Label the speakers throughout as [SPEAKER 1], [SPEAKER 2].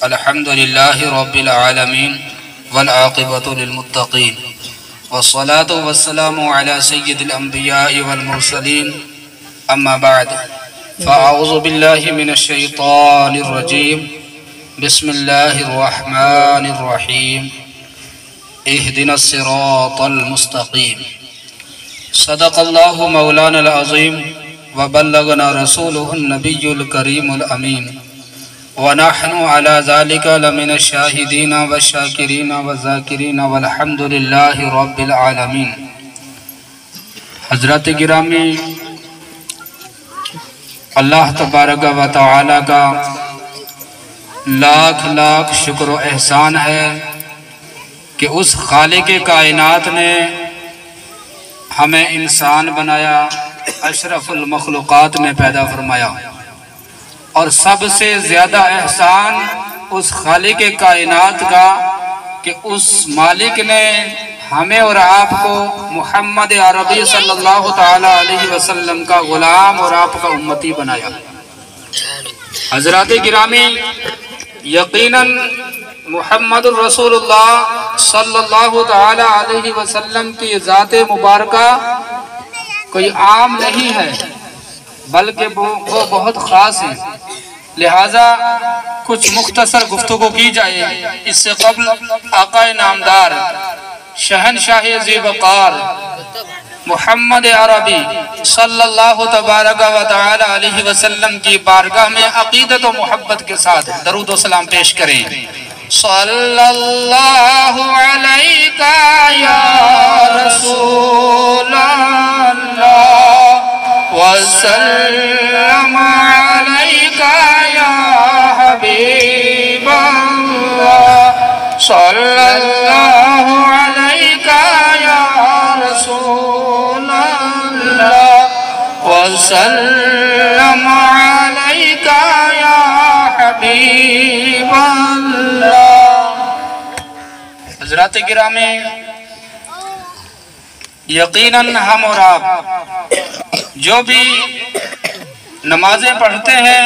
[SPEAKER 1] الحمد لله رب العالمين والعاقبة للمتقين والصلاة والسلام على سيد الأنبياء والمرسلين أما بعد فأعوذ بالله من الشيطان الرجيم بسم الله الرحمن الرحيم اهدنا الصراط المستقيم صدق الله مولانا العظيم وبلغنا رسوله النبي الكريم الأمين ونحن على ذلك لمن الشاهدين والشاكرين والذاكرين والحمد لله رب العالمين۔ حضرات گرامی، اللہ تبارک و تعالی کا لاکھ لاکھ شکر و احسان ہے کہ اس خالق کائنات نے ہمیں انسان بنایا، اشرف المخلوقات میں پیدا فرمایا، اور سب سے زیادہ احسان اس خالق کائنات کا کہ اس مالک نے ہمیں اور آپ کو محمد عربی صلی اللہ تعالی علیہ وسلم کا غلام اور آپ کا امتی بنایا۔ حضرات گرامی، یقیناً محمد الرسول اللہ صلی اللہ تعالی علیہ وسلم کی ذات مبارکہ کوئی عام نہیں ہے، بلکہ وہ بہت خاص ہے۔ لہٰذا کچھ مختصر گفتگو کی جائے۔ اس سے قبل آقا نامدار شہنشاہ ذی وقار محمد عربی صلی اللہ تبارک و تعالی علیہ وسلم کی بارگاہ میں عقیدت و محبت کے ساتھ درود و سلام پیش کریں۔ صلی اللہ علیہ یا رسول اللہ وسلم علیکہ یا حبیب اللہ، صلی اللہ علیکہ یا رسول اللہ وسلم علیکہ یا حبیب اللہ۔ حضرات گرامی، یقیناً ہم اور آپ جو بھی نمازیں پڑھتے ہیں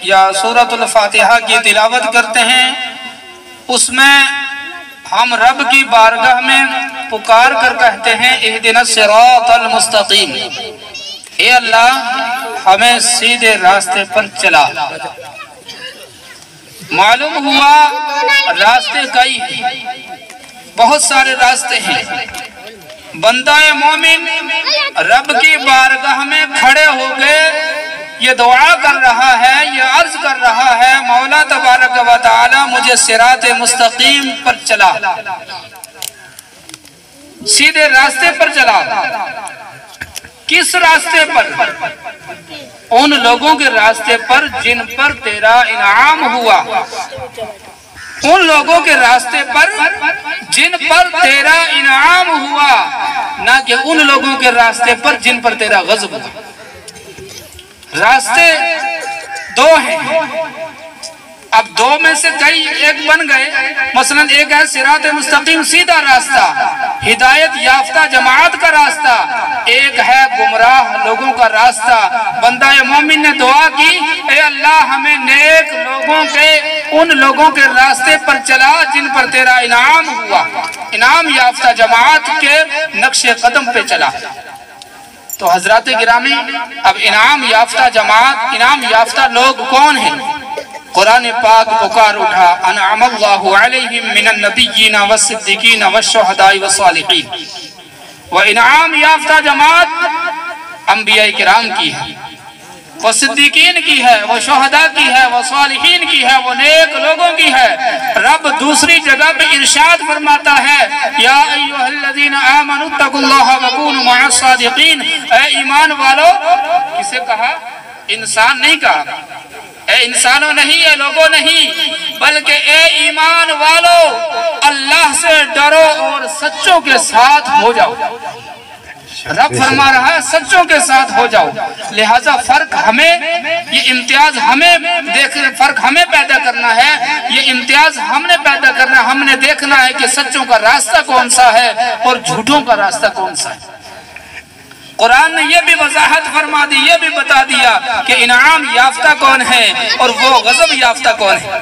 [SPEAKER 1] یا سورۃ الفاتحہ کی تلاوت کرتے ہیں، اس میں ہم رب کی بارگاہ میں پکار کر کہتے ہیں اہدنا الصراط المستقیم، اے اللہ ہمیں سیدھے راستے پر چلا۔ معلوم ہوا راستے کئی ہیں، بہت سارے راستے ہیں۔ بندہ مومن رب کی بارگاہ میں کھڑے ہو کے یہ دعا کر رہا ہے، یہ عرض کر رہا ہے، مولا تبارک و تعالی مجھے صراط مستقیم پر چلا، سیدھے راستے پر چلا۔ کس راستے پر؟ ان لوگوں کے راستے پر جن پر تیرا انعام ہوا، ان لوگوں کے راستے پر جن پر تیرا انعام ہوا، نہ کہ ان لوگوں کے راستے پر جن پر تیرا غضب ہوا۔ راستے دو ہیں، اب دو میں سے کئی ایک بن گئے۔ مثلا ایک ہے صراط مستقیم، سیدھا راستہ، ہدایت یافتہ جماعت کا راستہ، ایک ہے گمراہ لوگوں کا راستہ۔ بندہ مومن نے دعا کی، اے اللہ ہمیں نیک لوگوں کے ان لوگوں کے راستے پر چلا جن پر تیرا انعام ہوا، انعام یافتہ جماعت کے نقش قدم پہ چلا۔ تو حضرات گرامی، اب انعام یافتہ جماعت، انعام یافتہ لوگ کون ہیں؟ قرآن پاک پکار اٹھا، انعم اللہ علیہم من النبیین والصدیقین والشہداء والصالحین۔ وہ انعام یافتہ جماعت انبیاء کرام کی ہے، وہ صدیقین کی ہے، وہ شہداء کی ہے، وہ صالحین کی ہے، وہ نیک لوگوں کی ہے۔ رب دوسری جگہ پہ ارشاد فرماتا ہے، یا ایھا الذین آمنوا اتقوا اللہ وکونوا مع الصادقین۔ اے ایمان والو، کسے کہا؟ انسان نہیں کہا، اے انسانوں نہیں، اے لوگوں نہیں، بلکہ اے ایمان والو اللہ سے ڈرو اور سچوں کے ساتھ ہو جاؤ۔ رب فرما رہا ہے سچوں کے ساتھ ہو جاؤ۔ لہٰذا فرق ہمیں، یہ امتیاز ہمیں فرق ہمیں پیدا کرنا ہے، یہ امتیاز ہم نے پیدا کرنا ہے۔ ہم نے دیکھنا ہے کہ سچوں کا راستہ کون سا ہے اور جھوٹوں کا راستہ کون سا ہے۔ قرآن نے یہ بھی وضاحت فرما دی، یہ بھی بتا دیا کہ انعام یافتہ کون ہے اور وہ غضب یافتہ کون ہے۔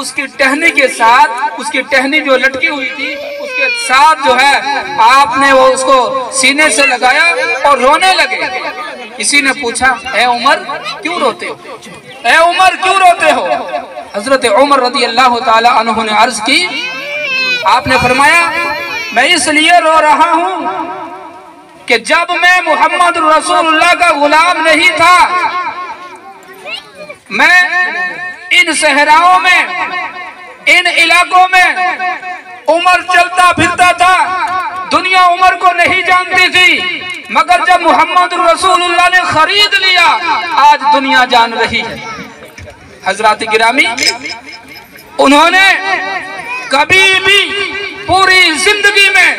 [SPEAKER 1] اس کی ٹہنی کے ساتھ، اس کی ٹہنی جو لٹکی ہوئی تھی اس کے ساتھ جو ہے آپ نے وہ اس کو سینے سے لگایا اور رونے لگے۔ کسی نے پوچھا اے عمر کیوں روتے ہو؟ اے عمر کیوں روتے ہو؟ حضرت عمر رضی اللہ تعالی عنہ نے عرض کی، آپ نے فرمایا میں اس لیے رو رہا ہوں کہ جب میں محمد رسول اللہ کا غلام نہیں تھا، میں ان صحراؤں میں، ان علاقوں میں عمر چلتا پھرتا تھا، دنیا عمر کو نہیں جانتی تھی، مگر جب محمد رسول اللہ نے خرید لیا آج دنیا جان رہی ہے۔ حضرات گرامی، انہوں نے کبھی بھی پوری زندگی میں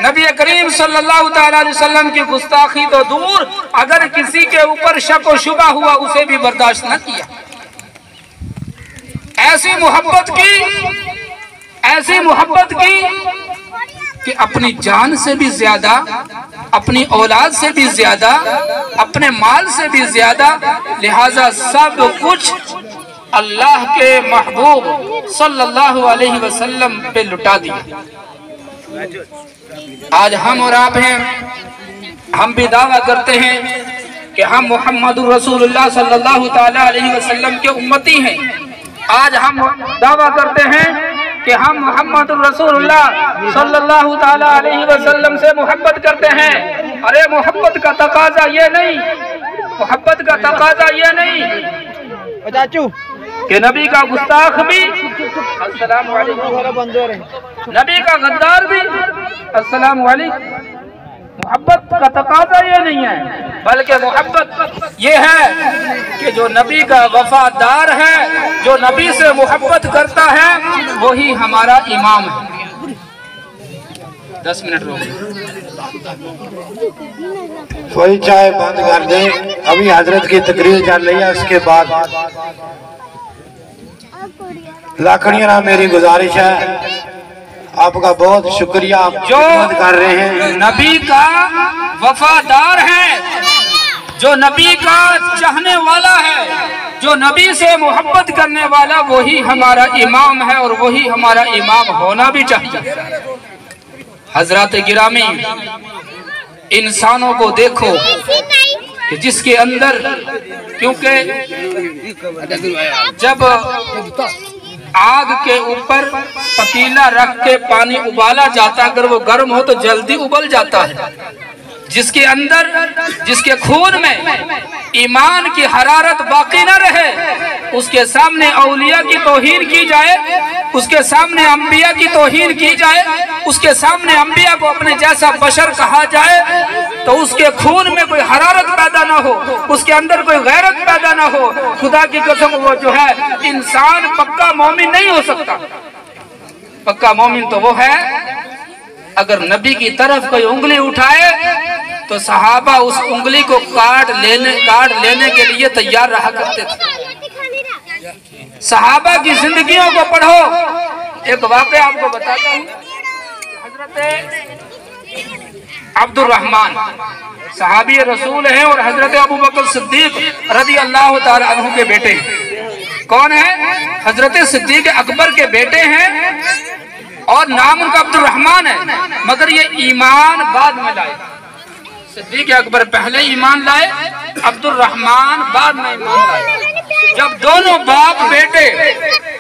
[SPEAKER 1] نبی کریم صلی اللہ تعالی علیہ وسلم کی گستاخی تو دور، اگر کسی کے اوپر شک و شبہ ہوا اسے بھی برداشت نہ کیا۔ ایسی محبت کی کہ اپنی جان سے بھی زیادہ، اپنی اولاد سے بھی زیادہ، اپنے مال سے بھی زیادہ، لہذا سب کچھ اللہ کے محبوب صلی اللہ علیہ وسلم پہ لٹا دیا۔ آج ہم اور آپ ہیں، ہم بھی دعویٰ کرتے ہیں کہ ہم محمد رسول اللہ صلی اللہ تعالی علیہ وسلم کے امتی ہیں۔ آج ہم دعویٰ کرتے ہیں کہ ہم محمد رسول اللہ صلی اللہ تعالی علیہ وسلم سے محبت کرتے ہیں۔ ارے محبت کا تقاضا یہ نہیں، محبت کا تقاضا یہ نہیں کہ نبی کا گستاخ بھی السلام علیکم، نبی کا غدار بھی السلام علیکم۔ محبت کا تقاضا یہ نہیں ہے، بلکہ محبت یہ ہے کہ جو نبی کا وفادار ہے، جو نبی سے محبت کرتا ہے، وہی ہمارا امام ہے۔ 10 منٹ روکیں،
[SPEAKER 2] کوئی چائے بند کر دیں، ابھی حضرت کی تقریر چل رہی ہے، اس کے بعد لاکھڑیاں میری گزارش ہے، آپ کا بہت شکریہ، آپ جو کر رہے ہیں۔
[SPEAKER 1] نبی کا وفادار ہے، جو نبی کا چاہنے والا ہے، جو نبی سے محبت کرنے والا، وہی ہمارا امام ہے اور وہی ہمارا امام ہونا بھی چاہیے۔ حضرات گرامی، انسانوں کو دیکھو کہ جس کے اندر، کیونکہ جب آگ کے اوپر پتیلا رکھ کے پانی ابالا جاتا ہے، اگر وہ گرم ہو تو جلدی ابل جاتا ہے۔ جس کے اندر، جس کے خون میں ایمان کی حرارت باقی نہ رہے، اس کے سامنے اولیاء کی توہین کی جائے، اس کے سامنے انبیاء کی توہین کی جائے، اس کے سامنے انبیاء کو اپنے جیسا بشر کہا جائے، تو اس کے خون میں کوئی حرارت پیدا نہ ہو، اس کے اندر کوئی غیرت پیدا نہ ہو، خدا کی قسم وہ جو ہے انسان پکا مومن نہیں ہو سکتا۔ پکا مومن تو وہ ہے اگر نبی کی طرف کوئی انگلی اٹھائے تو صحابہ اس انگلی کو کاٹ لینے کے لیے تیار رہا کرتے تھے۔ صحابہ کی زندگیوں کو پڑھو، ایک واقعہ آپ کو بتاتا ہوں۔ حضرت عبد الرحمن صحابی رسول ہیں اور حضرت ابو بکر صدیق رضی اللہ تعالی عنہ کے بیٹے ہیں۔ کون ہیں؟ حضرت صدیق اکبر کے بیٹے ہیں اور نام ان کا عبد الرحمن ہے، مگر یہ ایمان بعد میں لائے۔ صدیق اکبر پہلے ایمان لائے، عبد الرحمن بعد میں ایمان لائے۔ جب دونوں باپ بیٹے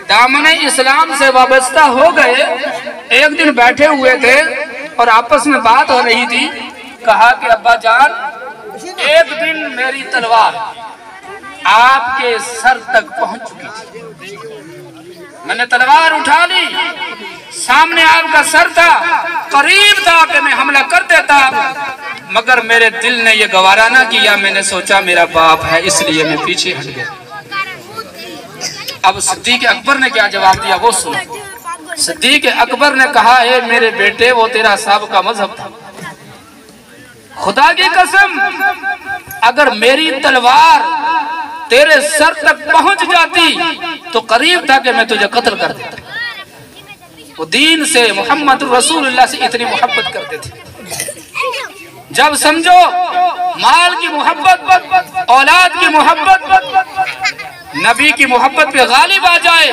[SPEAKER 1] دامن اسلام سے وابستہ ہو گئے، ایک دن بیٹھے ہوئے تھے اور آپس میں بات ہو رہی تھی، کہا کہ ابا جان، ایک دن میری تلوار آپ کے سر تک پہنچ چکی تھی، میں نے تلوار اٹھا لی، سامنے آپ کا سر تھا، قریب تھا کہ میں حملہ کر دیتا، مگر میرے دل نے یہ گوارا نہ کیا، میں نے سوچا میرا باپ ہے اس لیے میں پیچھے ہٹ گیا۔ اب صدیق اکبر نے کیا جواب دیا وہ سنو۔ صدیق اکبر نے کہا اے میرے بیٹے، وہ تیرا سابقہ مذہب تھا، خدا کی قسم اگر میری تلوار تیرے سر تک پہنچ جاتی تو قریب تھا کہ میں تجھے قتل کر دیتا۔ وہ دین سے، محمد رسول اللہ سے اتنی محبت کرتے تھے۔ جب سمجھو مال کی محبت، اولاد کی محبت، نبی کی محبت پہ غالب آ جائے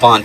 [SPEAKER 3] 5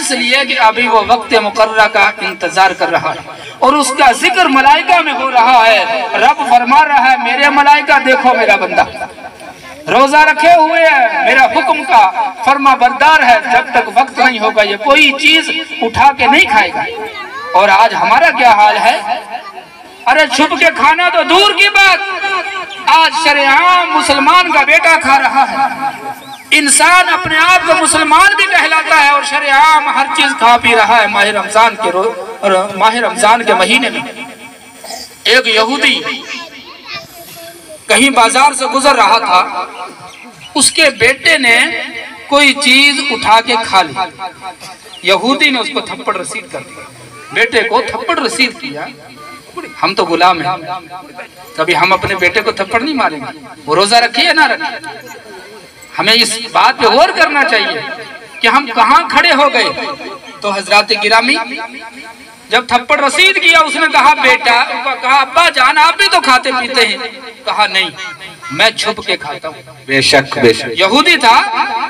[SPEAKER 1] اس لیے کہ ابھی وہ وقت مقررہ کا انتظار کر رہا ہے اور اس کا ذکر ملائکہ میں ہو رہا ہے. رب فرما رہا ہے میرے ملائکہ دیکھو میرا بندہ روزہ رکھے ہوئے ہے، میرا حکم کا فرما بردار ہے، جب تک وقت نہیں ہوگا یہ کوئی چیز اٹھا کے نہیں کھائے گا. اور آج ہمارا کیا حال ہے؟ ارے چھپ کے کھانا تو دور کی بات، آج شرعام مسلمان کا بیٹا کھا رہا ہے. انسان اپنے آپ کو مسلمان بھی کہلاتا ہے اور شرعام ہر چیز کھا پی رہا ہے. ماہ رمضان کے مہینے میں ایک یہودی کہیں بازار سے گزر رہا تھا، اس کے بیٹے نے کوئی چیز اٹھا کے کھا لی. یہودی نے اس کو تھپڑ رسید کر دیا، بیٹے کو تھپڑ رسید کیا. ہم تو غلام ہیں، کبھی ہم اپنے بیٹے کو تھپڑ نہیں ماریں گے، وہ روزہ رکھے یا نہ رکھے. ہمیں اس بات پہ غور کرنا چاہیے کہ ہم کہاں کھڑے ہو گئے. تو حضرات گرامی جب تھپڑ رسید کیا اس نے کہا بیٹا، کہا ابا جان آپ بھی تو کھاتے پیتے ہیں، کہا نہیں میں چھپ کے کھاتا ہوں.
[SPEAKER 3] بے شک بے شک.
[SPEAKER 1] یہودی تھا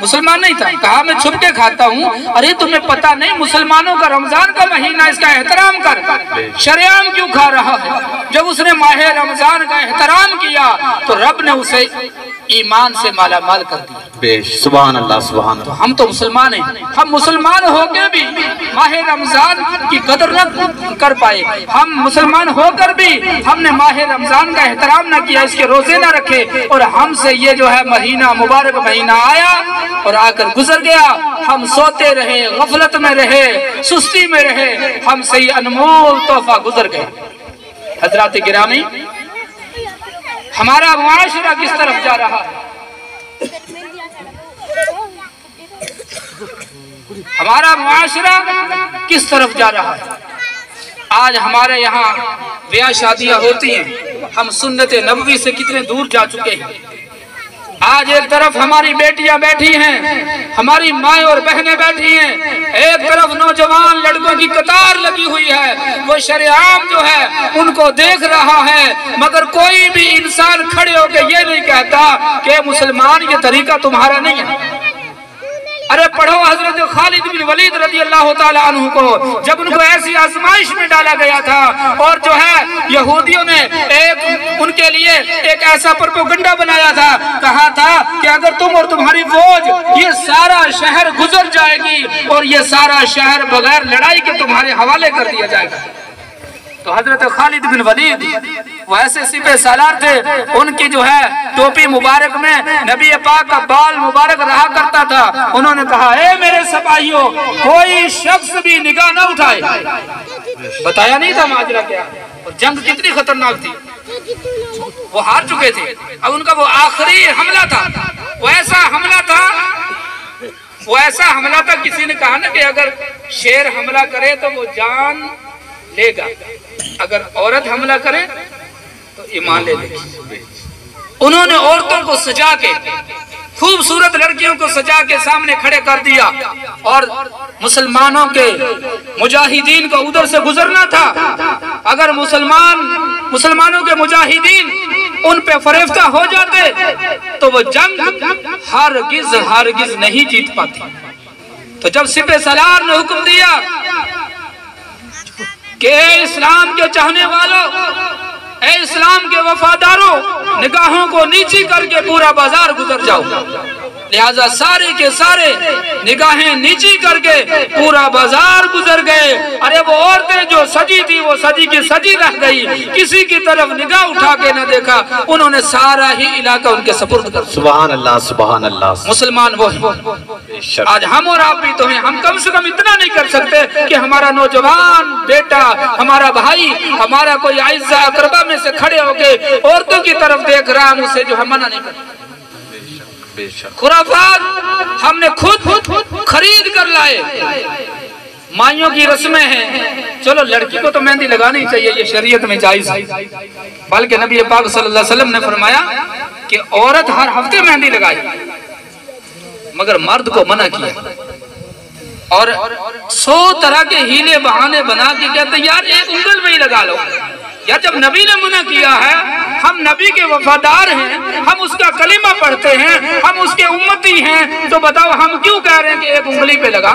[SPEAKER 1] مسلمان نہیں تھا، کہا میں چھپ کے کھاتا ہوں. ارے تمہیں پتا نہیں مسلمانوں کا رمضان کا مہینہ، اس کا احترام کر، شرعام کیوں کھا رہا ہے؟ جب اس نے ماہ رمضان کا احترام کیا تو رب نے اسے ایمان سے مالا مال کر دیا.
[SPEAKER 3] سبحان اللہ سبحان اللہ.
[SPEAKER 1] تو ہم تو مسلمان ہیں، ہم مسلمان ہو کے بھی ماہ رمضان کی قدر نہ کر پائے. ہم مسلمان ہو کر بھی ہم نے ماہ رمضان کا احترام نہ کیا، اس کے روزے نہ رکھے، اور ہم سے یہ جو ہے مہینہ مبارک مہینہ آیا اور آ کر گزر گیا. ہم سوتے رہے، غفلت میں رہے، سستی میں رہے، ہم سے یہ انمول تحفہ گزر گیا. حضرات گرامی ہمارا معاشرہ کس طرف جا رہا ہے؟ ہمارا معاشرہ کس طرف جا رہا ہے؟ آج ہمارے یہاں بیاہ شادیاں ہوتی ہیں، ہم سنت نبوی سے کتنے دور جا چکے ہیں. آج ایک طرف ہماری بیٹیاں بیٹھی ہیں، ہماری مائیں اور بہنیں بیٹھی ہیں، ایک طرف نوجوان لڑکوں کی قطار لگی ہوئی ہے، وہ شرعام جو ہے ان کو دیکھ رہا ہے، مگر کوئی بھی انسان کھڑے ہو کے یہ نہیں کہتا کہ مسلمان یہ طریقہ تمہارا نہیں ہے. ارے پڑھو حضرت خالد بن ولید رضی اللہ تعالیٰ عنہ کو، جب ان کو ایسی آزمائش میں ڈالا گیا تھا اور جو ہے یہودیوں نے ان کے لیے ایک ایسا پروپیگنڈا بنایا تھا، کہا تھا کہ اگر تم اور تمہاری فوج یہ سارا شہر گزر جائے گی اور یہ سارا شہر بغیر لڑائی کے تمہارے حوالے کر دیا جائے گا. تو حضرت خالد بن ولید وہ ایسے سپہ سالار تھے، ان کی جو ہے ٹوپی مبارک میں نبی پاک کا بال مبارک رہا کرتا تھا. انہوں نے کہا اے میرے سپاہیوں کوئی شخص بھی نگاہ نہ اٹھائے. بتایا نہیں تھا ماجرا کیا، اور جنگ کتنی خطرناک تھی، وہ ہار چکے تھے. اب ان کا وہ آخری حملہ تھا، وہ ایسا حملہ تھا کسی نے کہا نا کہ اگر شیر حملہ کرے تو وہ جان لے گا، اگر عورت حملہ کرے تو ایمان لے لے گی. انہوں نے عورتوں کو سجا کے، خوبصورت لڑکیوں کو سجا کے سامنے کھڑے کر دیا، اور مسلمانوں کے مجاہدین کو ادھر سے گزرنا تھا. اگر مسلمانوں کے مجاہدین ان پہ فریفتہ ہو جاتے تو وہ جنگ ہرگز نہیں جیت پاتی. تو جب سپہ سالار نے حکم دیا کہ اے اسلام کے چاہنے والوں، اے اسلام کے وفاداروں، نگاہوں کو نیچی کر کے پورا بازار گزر جاؤ، لہذا سارے کے سارے نگاہیں نیچی کر کے پورا بازار گزر گئے. ارے وہ عورتیں جو سجی تھی وہ سجی کی سجی رہ گئی، کسی کی طرف نگاہ اٹھا کے نہ دیکھا. انہوں نے سارا ہی علاقہ ان کے سپرد کر.
[SPEAKER 3] سبحان اللہ سبحان اللہ.
[SPEAKER 1] مسلمان وہ ہیں. آج ہم اور آپ بھی تو ہیں، ہم کم سے کم اتنا نہیں کر سکتے کہ ہمارا نوجوان بیٹا، ہمارا بھائی، ہمارا کوئی اعزاء اقربا میں سے کھڑے ہو کے عورتوں کی طرف دیکھ رہا، ہم اسے جو ہے منع نہیں کرتے. خرافات ہم نے خود خرید کر لائے. مائیوں کی رسمیں ہیں، چلو لڑکی کو تو مہندی لگانی چاہیے، یہ شریعت میں جائز ہے، بلکہ نبی پاک صلی اللہ علیہ وسلم نے فرمایا کہ عورت ہر ہفتے مہندی لگائے، مگر مرد کو منع کیا. اور 100 طرح کے ہیلے بہانے بنا کے کہتے یار ایک انگل میں ہی لگا لو. یا جب نبی نے منع کیا ہے، ہم نبی کے وفادار ہیں، ہم اس کا کلمہ پڑھتے ہیں، ہم اس کے امتی ہیں، تو بتاؤ ہم کیوں کہہ رہے ہیں کہ ایک انگلی پہ لگا.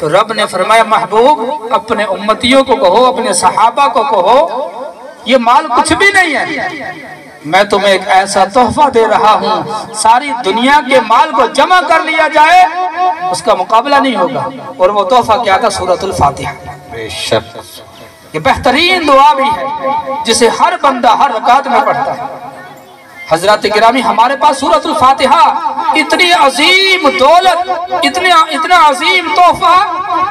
[SPEAKER 1] تو رب نے فرمایا محبوب اپنے امتیوں کو کہو، اپنے صحابہ کو کہو یہ مال کچھ بھی نہیں ہے، میں تمہیں ایک ایسا تحفہ دے رہا ہوں ساری دنیا کے مال کو جمع کر لیا جائے اس کا مقابلہ نہیں ہوگا۔ اور وہ تحفہ کیا تھا؟ سورۃ الفاتحہ۔
[SPEAKER 3] بے شک
[SPEAKER 1] یہ بہترین دعا بھی ہے جسے ہر بندہ ہر رکعت میں پڑھتا ہے۔ حضرات گرامی ہمارے پاس سورۃ الفاتحہ اتنی عظیم دولت، اتنا عظیم تحفہ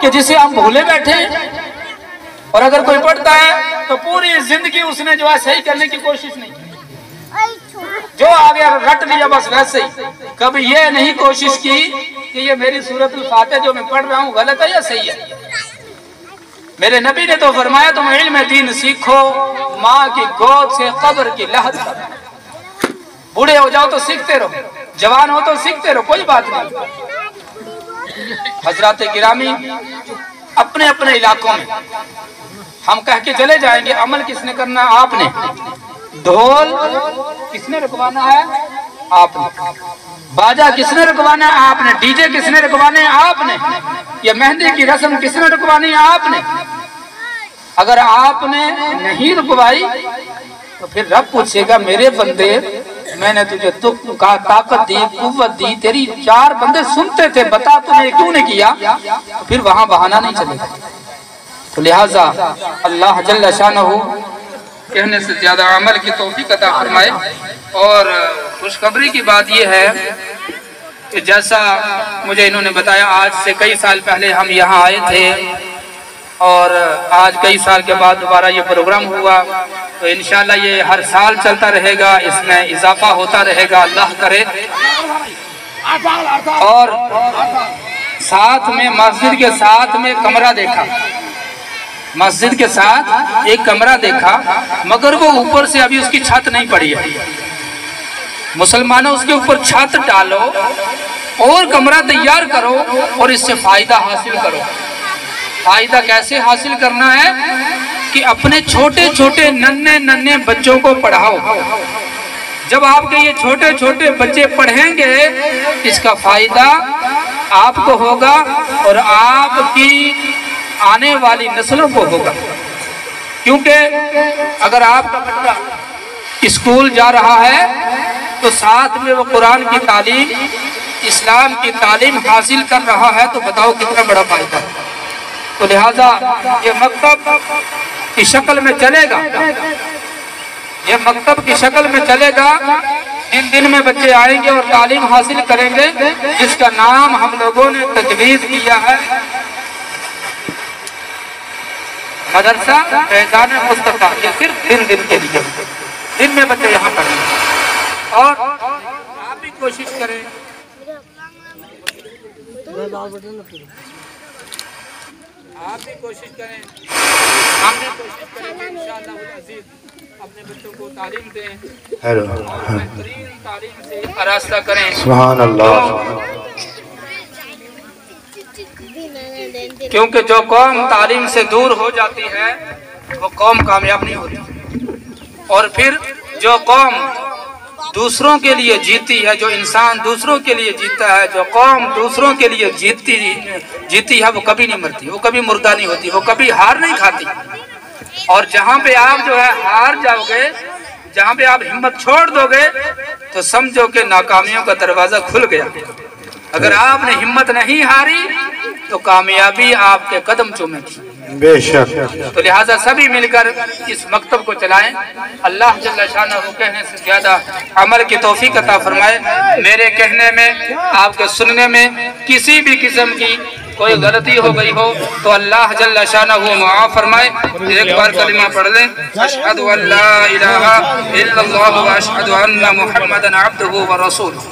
[SPEAKER 1] کہ جسے ہم بھولے بیٹھے ہیں، اور اگر کوئی پڑھتا ہے تو پوری زندگی اس نے جو ہے صحیح کرنے کی کوشش نہیں کی، جو آگے رٹ لیا بس ویسے ہی، کبھی یہ نہیں کوشش کی کہ یہ میری سورۃ الفاتحہ جو میں پڑھ رہا ہوں غلط ہے یا صحیح ہے۔ میرے نبی نے تو فرمایا تم علم دین سیکھو ماں کی گود سے قبر کی لحد تک، بوڑھے ہو جاؤ تو سیکھتے رہو، جوان ہو تو سیکھتے رہو، کوئی بات نہیں۔ حضرات گرامی اپنے اپنے علاقوں میں ہم کہہ کے چلے جائیں گے، عمل کس نے کرنا ہے؟ آپ نے۔ ڈھول کس نے رکوانا ہے؟ آپ نے۔ باجا کس نے رکوانا ہے؟ آپ نے۔ ڈی جے کس نے رکوانا ہے؟ آپ نے۔ یہ مہندی کی رسم کس نے رکوانی ہے؟ آپ نے۔ اگر آپ نے نہیں رکوائی تو پھر رب پوچھے گا میرے بندے میں نے تجھے طاقت دی، قوت دی، تیری 4 بندے سنتے تھے، بتا تو نے کیوں نہیں کیا؟ تو پھر وہاں بہانہ نہیں چلے گا۔ تو لہٰذا اللہ جل شانہ کہنے سے زیادہ عمل کی توفیق عطا فرمائے۔ اور خوشخبری کی بات یہ ہے کہ جیسا مجھے انہوں نے بتایا آج سے کئی سال پہلے ہم یہاں آئے تھے، اور آج کئی سال کے بعد دوبارہ یہ پروگرام ہوا، تو انشاءاللہ یہ ہر سال چلتا رہے گا، اس میں اضافہ ہوتا رہے گا، اللہ کرے۔ اور ساتھ میں مسجد کے ساتھ میں کمرہ دیکھا، مسجد کے ساتھ ایک کمرہ دیکھا، مگر وہ اوپر سے ابھی اس کی چھت نہیں پڑی ہے۔ مسلمانوں اس کے اوپر چھت ڈالو اور کمرہ تیار کرو اور اس سے فائدہ حاصل کرو۔ فائدہ کیسے حاصل کرنا ہے کہ اپنے چھوٹے چھوٹے ننھے بچوں کو پڑھاؤ۔ جب آپ کے یہ چھوٹے چھوٹے بچے پڑھیں گے اس کا فائدہ آپ کو ہوگا اور آپ کی آنے والی نسلوں کو ہوگا۔ کیونکہ اگر آپ کا بچہ اسکول جا رہا ہے تو ساتھ میں وہ قرآن کی تعلیم، اسلام کی تعلیم حاصل کر رہا ہے، تو بتاؤ کتنا بڑا فائدہ ہے۔ تو لہٰذا یہ مکتب کی شکل میں چلے گا، یہ مکتب کی شکل میں چلے گا، جن دن میں بچے آئیں گے اور تعلیم حاصل کریں گے، جس کا نام ہم لوگوں نے تجویز کیا ہے مدرسہ فیضان مصطفیٰ۔ یہ صرف دن کے لیے، دن میں بچے یہاں پڑھیں گے، اور آپ بھی کوشش کریں، آپ بھی کوشش کریں، ہم بھی کوشش کریں کہ انشاءاللہ العزیز اپنے بچوں کو تعلیم دیں اور بہترین تعلیم سے آراستہ کریں۔
[SPEAKER 2] سبحان اللہ۔
[SPEAKER 1] کیونکہ جو قوم تعلیم سے دور ہو جاتی ہے وہ قوم کامیاب نہیں ہوتی، اور پھر جو قوم دوسروں کے لیے جیتی ہے، جو انسان دوسروں کے لیے جیتا ہے، جو قوم دوسروں کے لیے جیتی ہے، وہ کبھی نہیں مرتی، وہ کبھی مردہ نہیں ہوتی، وہ کبھی ہار نہیں کھاتی۔ اور جہاں پہ آپ جو ہے ہار جاؤ گے، جہاں پہ آپ ہمت چھوڑ دو گے تو سمجھو کہ ناکامیوں کا دروازہ کھل گیا۔ اگر آپ نے ہمت نہیں ہاری تو کامیابی آپ کے قدم چومے گی۔
[SPEAKER 2] بے شک۔
[SPEAKER 1] تو لہٰذا سبھی مل کر اس مکتب کو چلائیں، اللہ جل شانہ کہنے سے زیادہ عمل کی توفیق عطا فرمائے۔ میرے کہنے میں، آپ کے سننے میں کسی بھی قسم کی کوئی غلطی ہو گئی ہو تو اللہ جل شانہ معاف فرمائے۔ ایک بار کلمہ پڑھ لیں، اشہد ان لا الہ الا اللہ و اشہد ان محمدا عبدہ و رسولہ۔